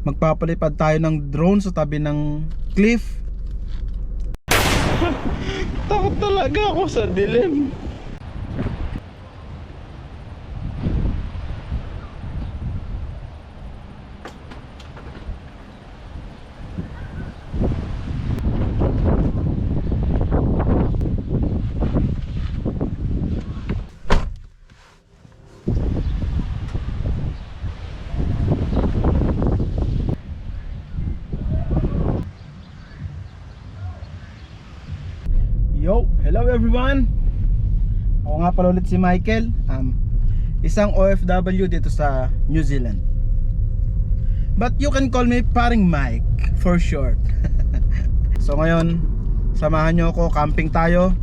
Magpapalipad tayo ng drone sa tabi ng cliff. Takot talaga ako sa dilim. Yo, hello everyone. Ako nga pala ulit si Michael, isang OFW dito sa New Zealand. But you can call me paring Mike for short. So ngayon, samahan nyo ako, camping tayo.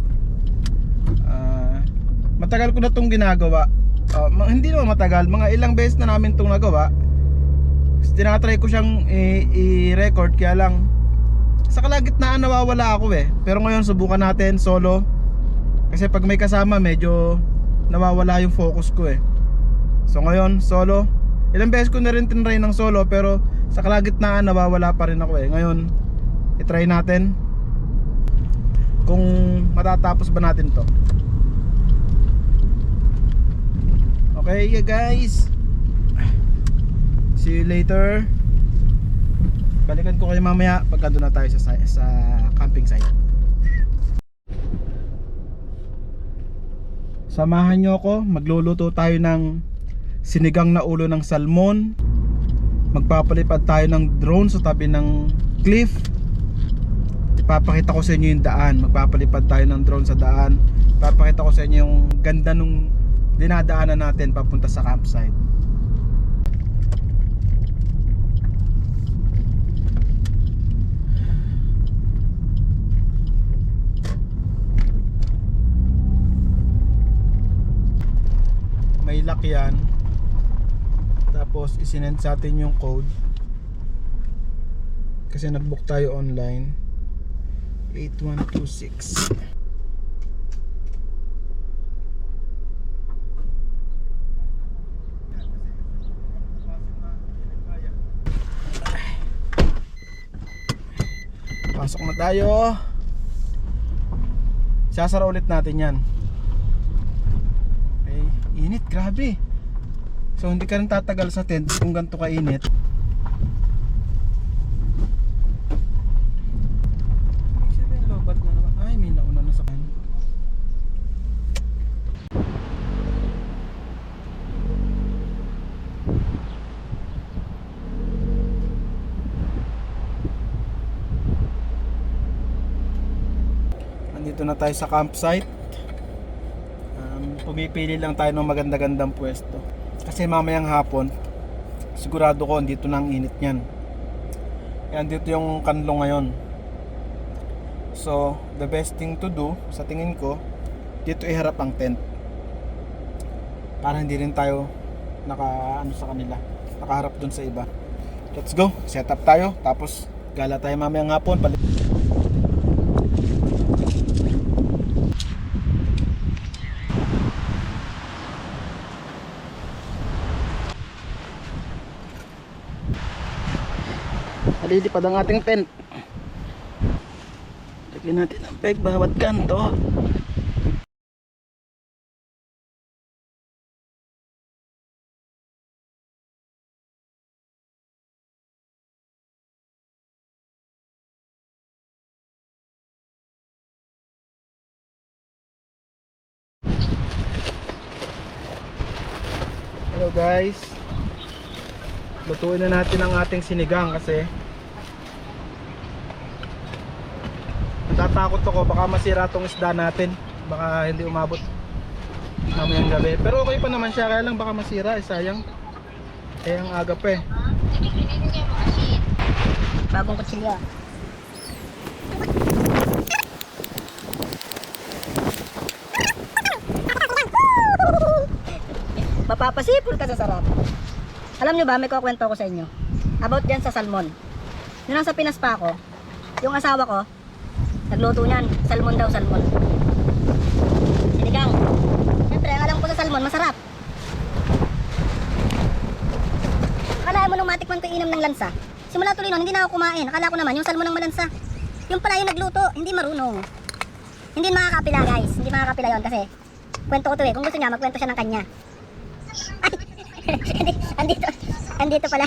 Matagal ko na itong ginagawa. Hindi naman matagal, mga ilang beses na namin itong nagawa. Tinatry ko siyang i-record, kaya lang sa kalagitnaan nawawala ako pero ngayon subukan natin solo. Kasi pag may kasama medyo nawawala yung focus ko So ngayon solo. Ilang beses ko na rin tinry ng solo, pero sa kalagitnaan nawawala pa rin ako Ngayon i-try natin kung matatapos ba natin to. Okay guys, see you later. Balikan ko kayo mamaya pagka doon na tayo sa camping site. Samahan nyo ako, magluluto tayo ng sinigang na ulo ng salmon. Magpapalipad tayo ng drone sa tabi ng cliff. Ipapakita ko sa inyo yung daan. Magpapalipad tayo ng drone sa daan. Ipapakita ko sa inyo yung ganda nung dinadaanan natin papunta sa campsite. May lock yan. Tapos isinend sa atin yung code kasi nagbook tayo online. 8126. Pasok na tayo. Sasara ulit natin yan. Init, grabe. So hindi ka rin tatagal sa tent kung ganito kainit. Lobat na naman. Ay, may nauna na sa kan. Andito na tayo sa campsite. Pumipili lang tayo ng maganda-gandang pwesto kasi mamayang hapon sigurado ko andito na ang init niyan. Kaya andito yung kanlong ngayon. So the best thing to do sa tingin ko, dito iharap ang tent para hindi rin tayo sa kanila, nakaharap dun sa iba. Let's go, set up tayo, tapos gala tayo mamayang hapon. Malilipad ang ating tent. Lagyan natin ang peg bawat kanto. Hello guys, lutuin na natin ang ating sinigang kasi natatakot ako baka masira tong isda natin, baka hindi umabot mamayang gabi. Pero okay pa naman siya, kaya lang baka masira, sayang. Ang aga pa bagong kutsilyo. Mapapasipol ka sa sarap. Alam nyo ba, may kukwento ko sa inyo about dyan sa salmon. Nung nasa Pinas pa ako, yung asawa ko nagluto niyan, salmon daw, salmon sinigang. Siyempre, alam ko sa salmon masarap. Akala mo nung matikman ko inom ng lansa, Simula tuloy nun, hindi na ako kumain. Akala ko naman, yung salmon ng malansa. Yung pala yung nagluto, hindi marunong. Hindi makakapila guys, hindi makakapila yon kasi kwento ko to eh. Kung gusto niya, magkwento siya ng kanya. andito, andito pala.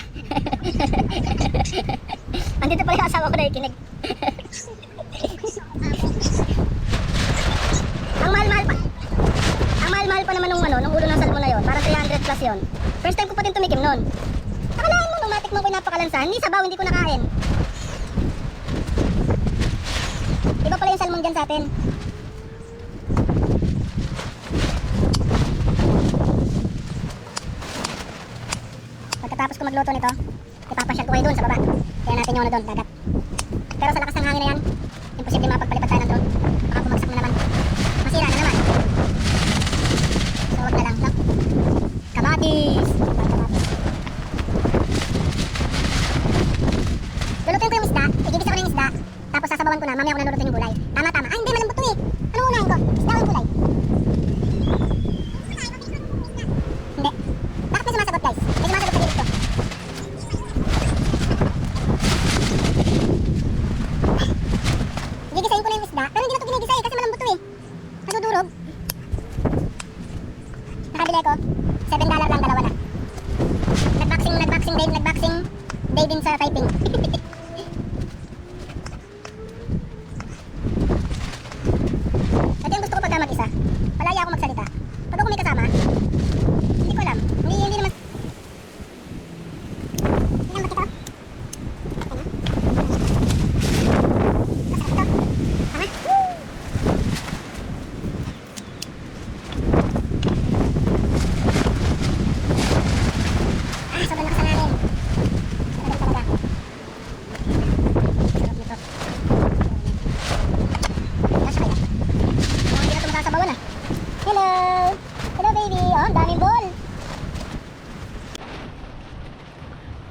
andito pala yung asawa ko na ikinig. Ang mahal-mahal pa. Ang mahal-mahal pa naman nung ulo ng salmon na yon. Parang 300 plus yon. First time ko pa din tumikim nun. Akalain mo, nung matikman ko yung napakalansa, hindi sabaw, hindi ko nakain. Iba pala yung salmon dyan sa atin. Pagkatapos ko magluto nito, ipapasyal ko kayo doon sa baba. Kaya natin yung doon, dagat. Pero sa lakas ng hangin na yan, imposible mapagpalipad tayo ng drone. Baka bumagsak na naman. Masira na naman. So wag na lang, no? Kamatis! Lulutuin ko yung isda, igigisa ko na yung isda, tapos sasabawan ko na, mamaya ko na lulutuin yung gulay. Tama-tama. Ay, hindi, malambot to eh. Ano unahin ko? Isda o yung gulay? Hindi. Bakit may sumasagot guys? May sumasagot sa lirik ko. Gigisahin ko na yung isda, pero hindi na ito ginigisa eh, kasi malambot to eh. Nadudurog. Nakabili ko, $7 lang, dalawa na. Nagboxing day din sa typing. Ito yung gusto ko pagka mag-isa. Palaya ako magsalita. Pag ako may kasama, hindi ko alam. Hindi naman. Ilang ba ito? Ano? Masarap ito. Tama? Woo! Sobrang lakas na namin. Talagang talaga. Sarap nito. Kasya kaya. Hindi na tumatasabawan ah. Hello! Hello baby! Oh, ang daming ball!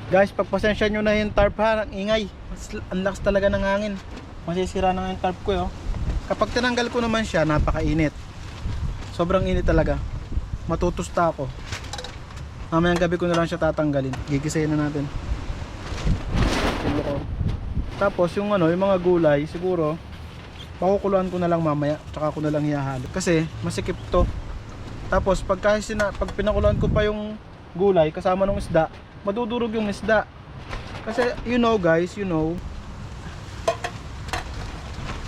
Guys, pagpasensya nyo na yung tarp ha, ang ingay. Ang lakas talaga ng hangin. Masisira na nga yung tarp ko eh, oh. Kapag tinanggal ko naman siya, napakainit. Sobrang init talaga. Matutusta ako. Mamayang gabi ko na lang siya tatanggalin. Gigisayin na natin. Tapos yung yung mga gulay, siguro pakukuluan ko na lang mamaya, tsaka ko na lang ihahalo. Kasi masikip to. Tapos pag pinakuluan ko pa yung gulay kasama ng isda, madudurog yung isda. Kasi you know guys,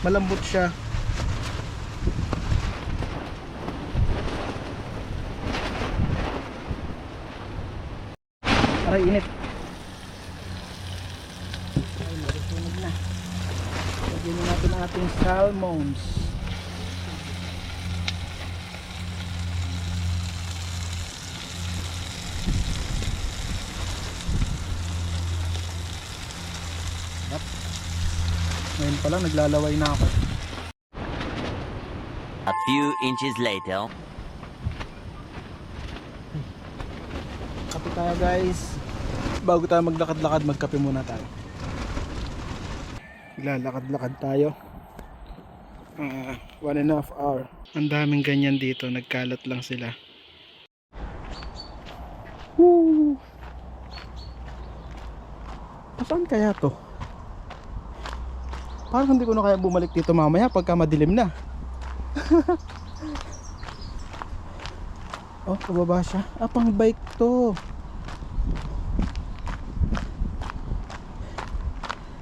malambot siya. Aray, init. Ay, marisunog na. Lagyan na natin ang ating salmons. Yep. Ngayon pa lang, naglalaway na ako. A few inches later. Kape tayo guys. Bago tayo maglakad-lakad, magkape muna tayo. Lalakad-lakad tayo. 1.5 hour. Ang daming ganyan dito, nagkalat lang sila. Woo! Saan kaya to? Parang hindi ko na kaya bumalik dito mamaya pagka madilim na. Oh, pababa siya. Pang bike to.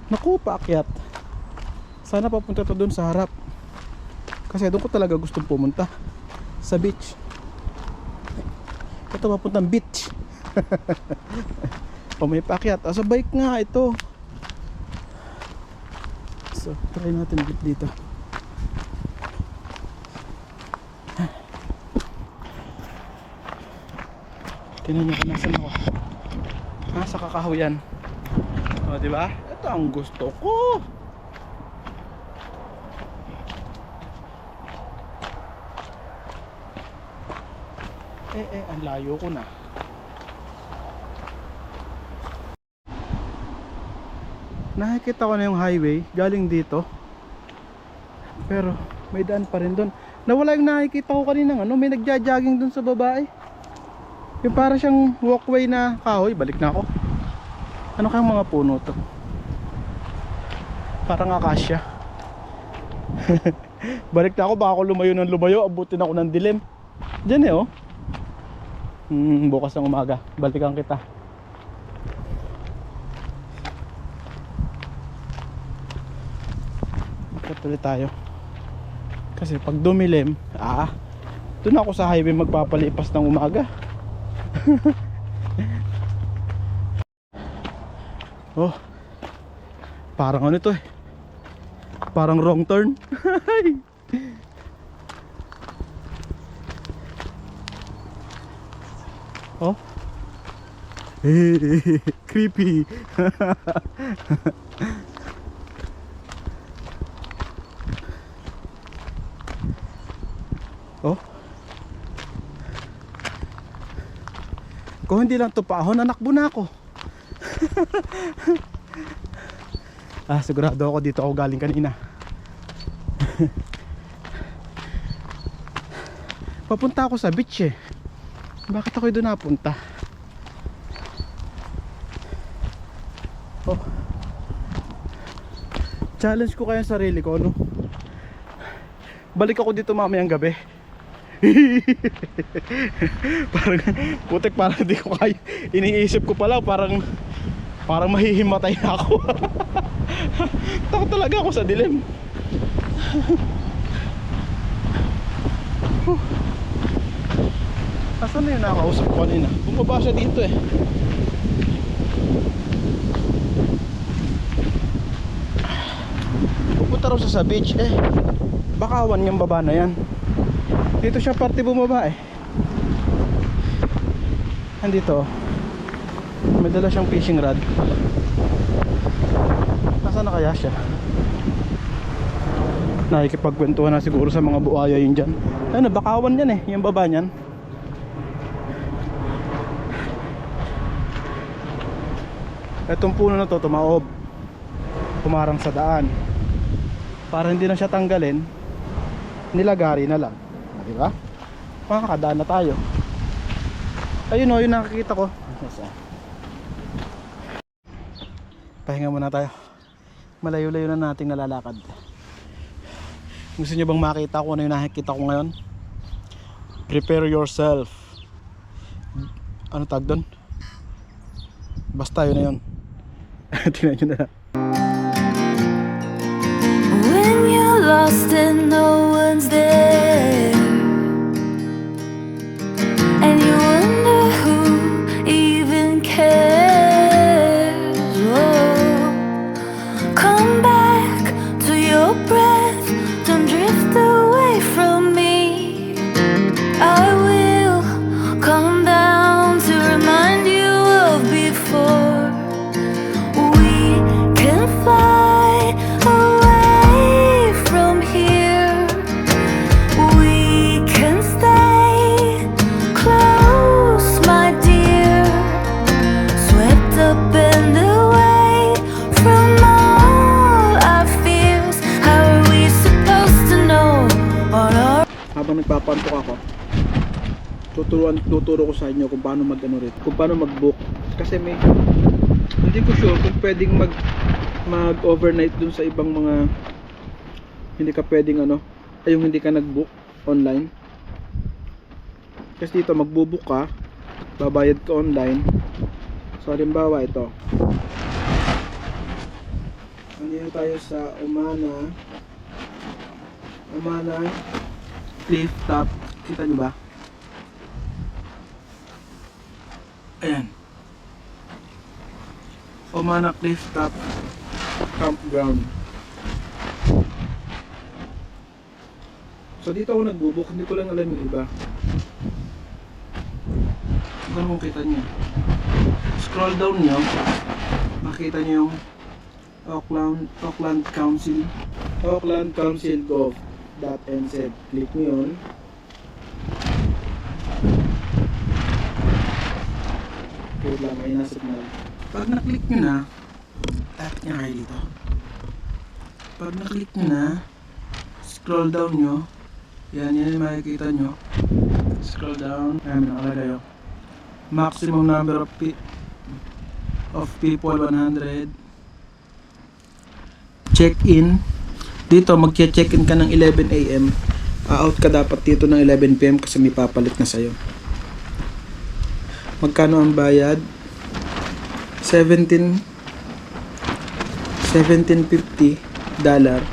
Naku, paakyat. Sana papunta to dun sa harap. Kasi doon ko talaga gustong pumunta. Sa beach. Ito papuntang beach. O may paakyat. Sa bike nga ito. So, try natin ulit dito. Tingnan nyo kung nasan ako. Sa kakahuyan. O, diba? Ito ang gusto ko. Ang layo ko na. Nakikita ko na yung highway galing dito. Pero may daan pa rin doon. Nawala yung nakikita ko kanina, may nagja-jogging doon sa babae. Yung para siyang walkway na kahoy. Balik na ako. Ano kayang mga puno to? Parang akasya. Balik na ako, baka ako lumayo ng lumayo, abutin ako ng dilim. Diyan oh. Bukas ng umaga, balikan kita. Patuloy tayo. Kasi pag dumilim, doon ako sa highway magpapalipas ng umaga. Oh, parang ano to eh, parang wrong turn. Oh, creepy. Oh, kung hindi lang to paahon, nanakbo na ako. Sigurado ako dito ako galing kanina. Papunta ako sa beach eh. Bakit ako doon napunta? Oh, challenge ko kaya sarili ko, no? Balik ako dito mamayang gabi. Parang putik, parang hindi ko kaya. Iniisip ko pala parang mahihimatay na ako. Takot talaga ako sa dilim. Asan na yung nakausap ko kanina? Bumaba siya dito eh. Pupunta raw sa beach eh. Bakawan yung baba na yan. Dito siya parte bumaba eh. Andito oh. May dala siyang fishing rod. Nasaan na kaya siya? Nakikipagkwentuhan na siguro sa mga buhaya yun dyan. Ayun, bakawan yan eh, yung baba nyan. Etong puno na to tumaob, pumarang sa daan. Para hindi na siya tanggalin, nilagari na lang, diba? Makakadaan na tayo. Ayun o, yung nakikita ko. Pahinga muna tayo. Malayo-layo na nating nalalakad. Gusto nyo bang makita ko ano yung nakikita ko ngayon? Prepare yourself. Ano tag doon? Basta yun na yun. Tingnan nyo na lang. When you're lost and no one's there, and you wonder who even cares, oh, come back to your breath, don't drift away from me. I will come down to remind you of before. We can fly away from here. We can stay close, my dear. Swept up and away from all our fears. How are we supposed to know on our Habang nagpapantok ako, tuturo ko sa inyo kung paano kung paano mag-book. Kasi hindi ko sure kung pwedeng mag-overnight dun sa ibang mga hindi ka pwedeng yung hindi ka nag-book online. Kasi dito magbo-book ka, babayad ka online. So halimbawa ito, nandito tayo sa Umana Cliff Top. Kita nyo ba? Ayan, Umana Cliff Top Campground. So dito ako nagbo-book, hindi ko lang alam yung iba. Kung kita nyo, scroll down nyo, makita nyo yung Auckland Council Gov.nz. Click nyo yun. Wait lang, may nasa signal. Pag na-click nyo na, tapit nyo kayo dito. Pag na-click nyo na, scroll down nyo. Yan yung makikita nyo. Scroll down. Ayan, nakalagay yun. Maximum number of of people 100. Check-in. Dito magche-check-in ka ng 11 AM. Out ka dapat dito ng 11 PM kasi may papalit na sa'yo. Magkano ang bayad? 1750 dollar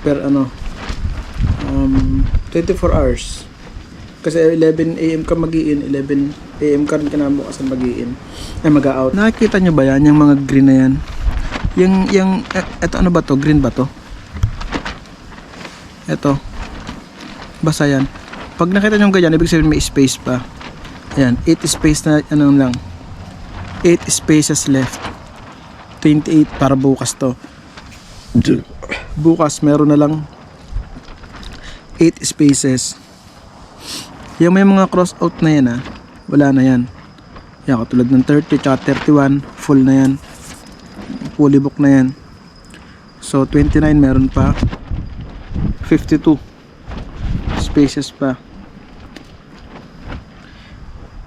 per 24 hours. Kasi 11 AM ka mag-in, 11 AM ka rin kinabukasan mag-in. Mag-out. Nakikita nyo ba yan? Yung mga green na yan? Eto ano ba to? Green ba to? Eto. Basta yan. Pag nakita nyo ganyan, ibig sabihin may space pa. Ayan, 8 space na lang. 8 spaces left. 28 para bukas to. Bukas meron na lang 8 spaces. Yung may mga cross out na yan wala na yan. Yan, katulad ng 30 tsaka 31, full na yan. Fully book na yan. So 29 meron pa. 52 spaces pa.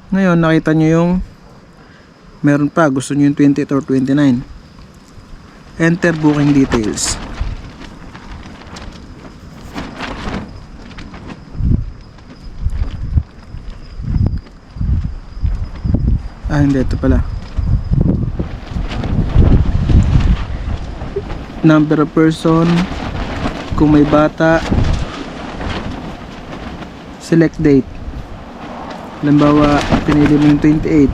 Ngayon nakita nyo yung meron pa, gusto nyo yung 28 or 29. Enter booking details. Hindi, ito pala. Number of person, kung may bata, select date. Halimbawa, pinili mo yung 28.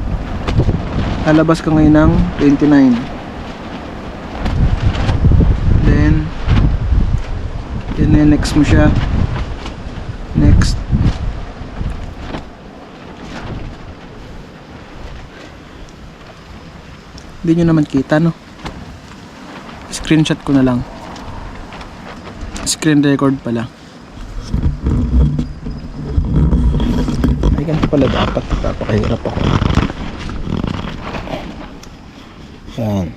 Lalabas ka ngayon ng 29. Then next mo siya. Next. Hindi nyo naman kita, no? Screenshot ko na lang. Screen record pala. Ay, ganito pala dapat. Napakahirap ako. Yan.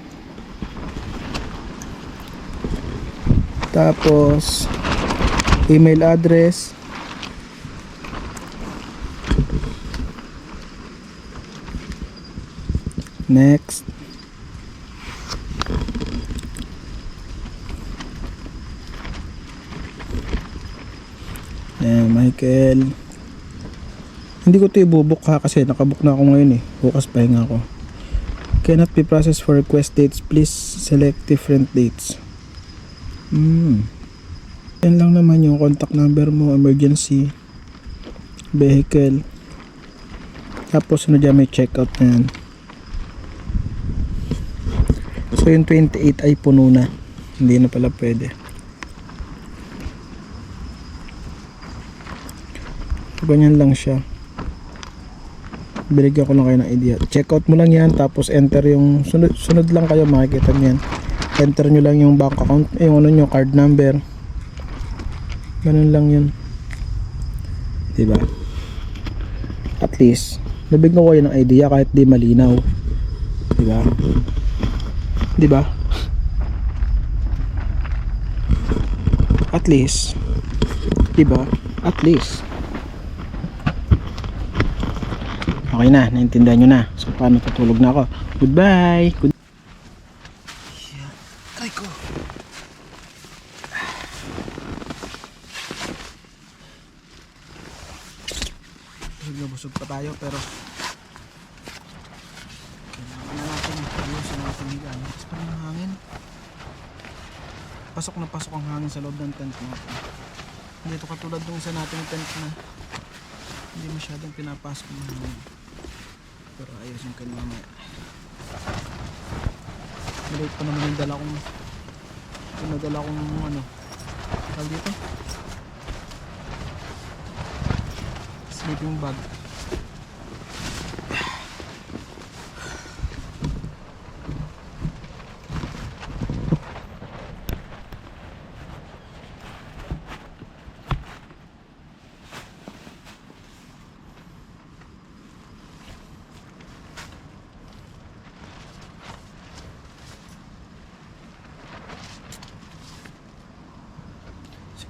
Tapos email address. Next. Michael. Hindi ko ito ibubuk kasi nakabook na ako ngayon bukas pahinga ako. Cannot be processed for request dates. Please select different dates. Yan lang naman yung contact number mo, emergency, vehicle. Tapos ano dyan, may checkout na yan. So yung 28 ay puno na. Hindi na pala pwede. Ganyan lang siya. Binigyan ko lang kayo ng idea. Check out mo lang yan, tapos enter yung sunod lang kayo, makikita nyo yan. Enter nyo lang yung bank account, yung nyo, card number. Ganun lang yun. Diba? At least nabigyan ko kayo ng idea kahit di malinaw. Diba? Diba? At least. Diba? At least. Okay na, naintindihan nyo na. So paano, tutulog na ako. Goodbye. Try ko. Busog pa tayo pero kailangan na natin ayusin natin higaan. Kasi parang ang hangin. Pasok na pasok ang hangin sa loob ng tent natin. Hindi ito katulad ng isa nating tent na hindi masyadong pinapasok ng hangin. Pero ayusin ko na mamaya. Malate pa naman yung dala kong tawag dito, sleeping bag.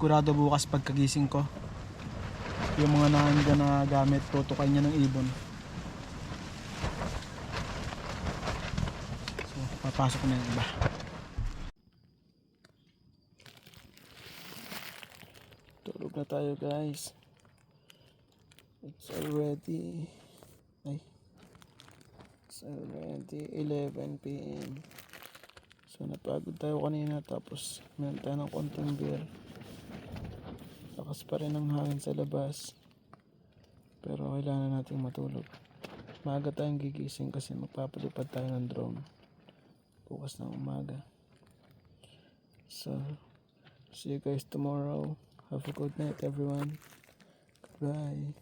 Sigurado bukas pagkagising ko, yung mga nahanda na gamit, tutukan niya ng ibon. Papasok na yung iba. Tulog na tayo guys. It's already 11 PM. So napagod tayo kanina tapos meron tayo ng konting beer. Lakas pa rin ang hangin sa labas. Pero kailangan nating matulog. Maaga tayong gigising kasi magpapalipad tayo ng drone bukas ng umaga. So see you guys tomorrow. Have a good night everyone. Goodbye.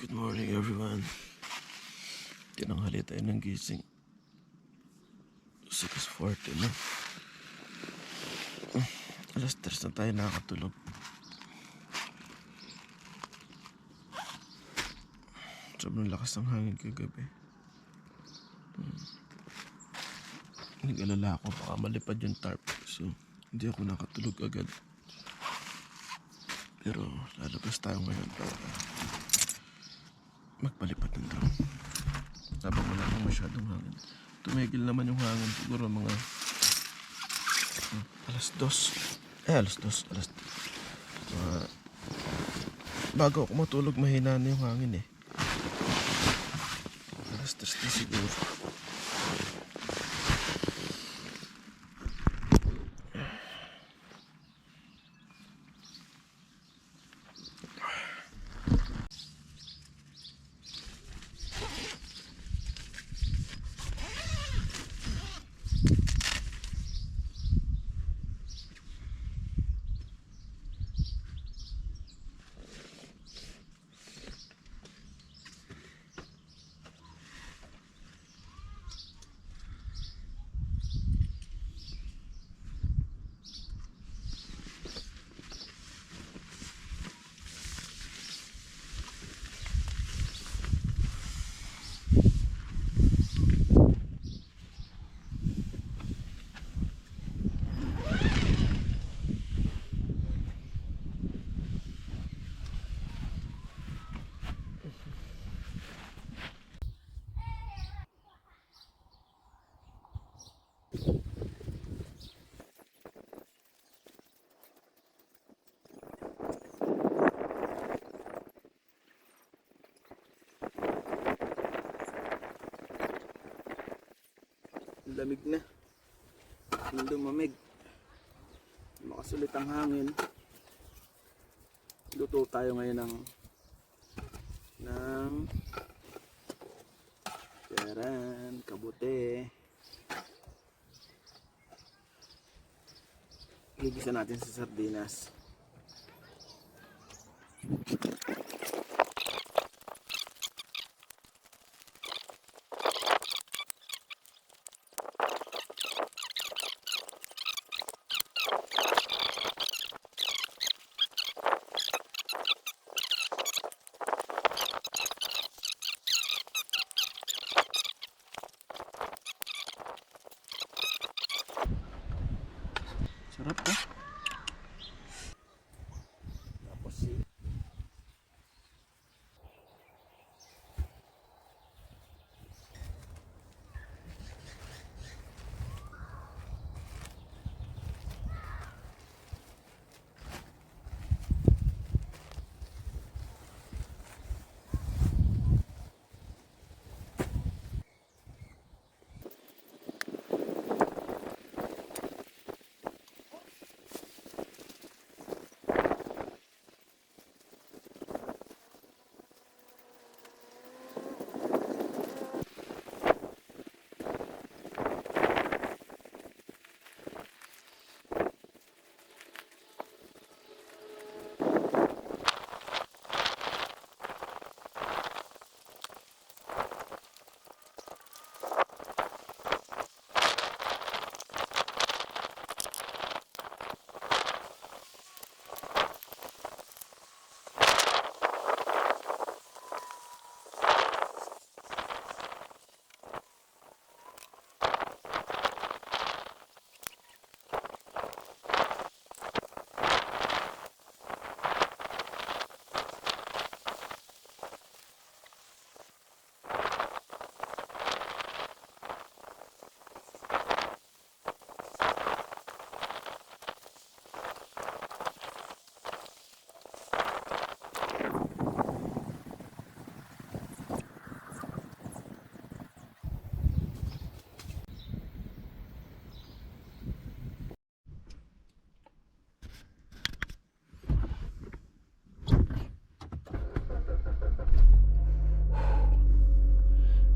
Good morning everyone. Tinanghali tayo ng gising. 6:40 na. Alas 3 na tayo nakakatulog. Sobrang lakas ng hangin kagabi. Nag-alala ako baka malipad yung tarp. So hindi ako nakatulog agad. Pero lalabas tayo ngayon para magpalipad ng drone. Habang wala nang masyadong hangin. Tumigil naman yung hangin siguro mga alas 2. Alas 2. Bago ako matulog mahina na yung hangin eh. Alas 3 na siguro. Lamig na. Hindi lumamig. Makasulit ang hangin. Luto tayo ngayon ng Charan, kabute. Gigisa natin sa sardinas. Sarap ka. Tapos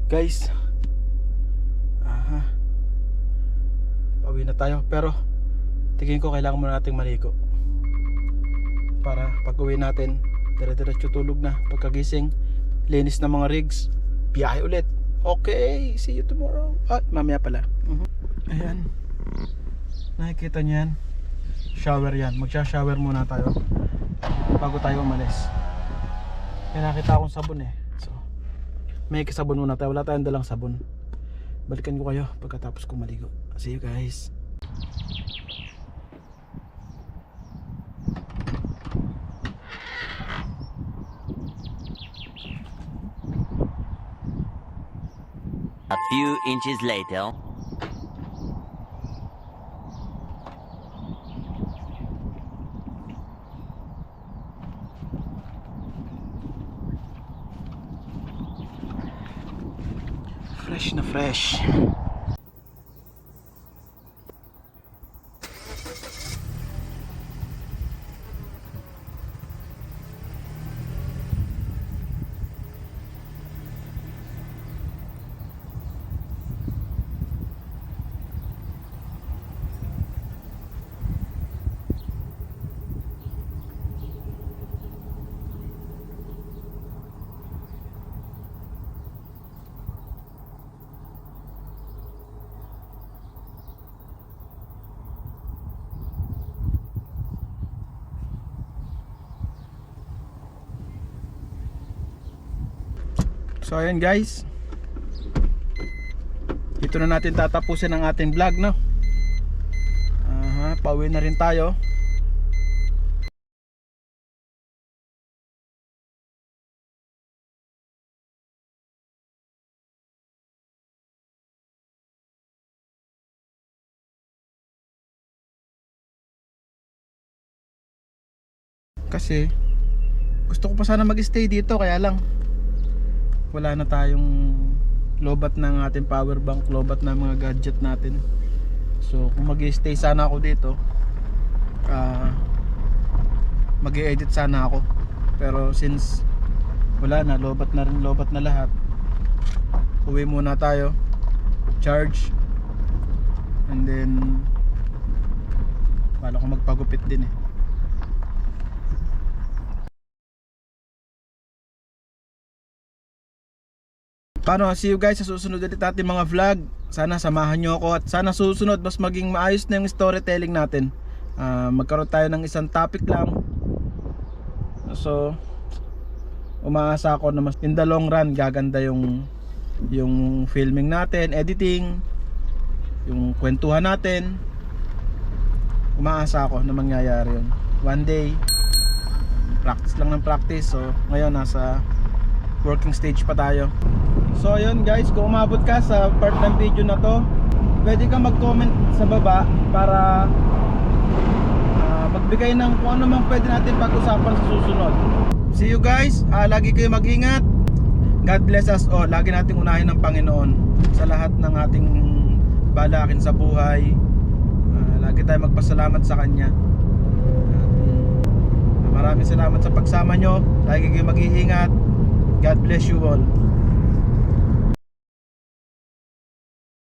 Guys, pauwi na tayo, pero tingin ko kailangan muna nating maligo para pag uwi natin dire-diretso tulog na. Pagkagising, linis ng mga rigs, biyahe ulit. Okay, see you tomorrow. Mamaya pala. Ayan, nakikita nyo yan, shower yan. Magsha-shower muna tayo bago tayo umalis. May nakita akong sabon so may kasabon muna tayo. Wala tayong dalang sabon. Balikan ko kayo pagkatapos kong maligo. See you guys. A few inches later. Fresh na fresh. So ayan guys, ito na natin tatapusin ang ating vlog, no? Pauwi na rin tayo. Kasi gusto ko pa sana mag-stay dito, kaya lang wala na tayong lobat ng ating power bank, lobat ng mga gadget natin. So kung mag-stay sana ako dito, mag-i-edit sana ako. Pero since wala na, lobat na rin, lobat na lahat, uwi muna tayo, charge, and then wala ko magpagupit din Paano, see you guys sa susunod ulit natin mga vlog. Sana samahan nyo ako at sana susunod mas maging maayos na yung storytelling natin. Magkaroon tayo ng isang topic lang. So umaasa ako na mas in the long run gaganda yung filming natin, editing, yung kwentuhan natin. Umaasa ako na mangyayari yun. One day, practice lang ng practice. So ngayon nasa working stage pa tayo. So ayun guys, kung umabot ka sa part ng video na to, pwede kang mag-comment sa baba para magbigay ng kung ano mang pwede natin pag-usapan sa susunod. See you guys, lagi kayo mag-ingat. God bless us all. Lagi nating unahin ng Panginoon sa lahat ng ating balakin sa buhay. Lagi tayo magpasalamat sa Kanya. Maraming salamat sa pagsama nyo. Lagi kayo mag-iingat. God bless you all.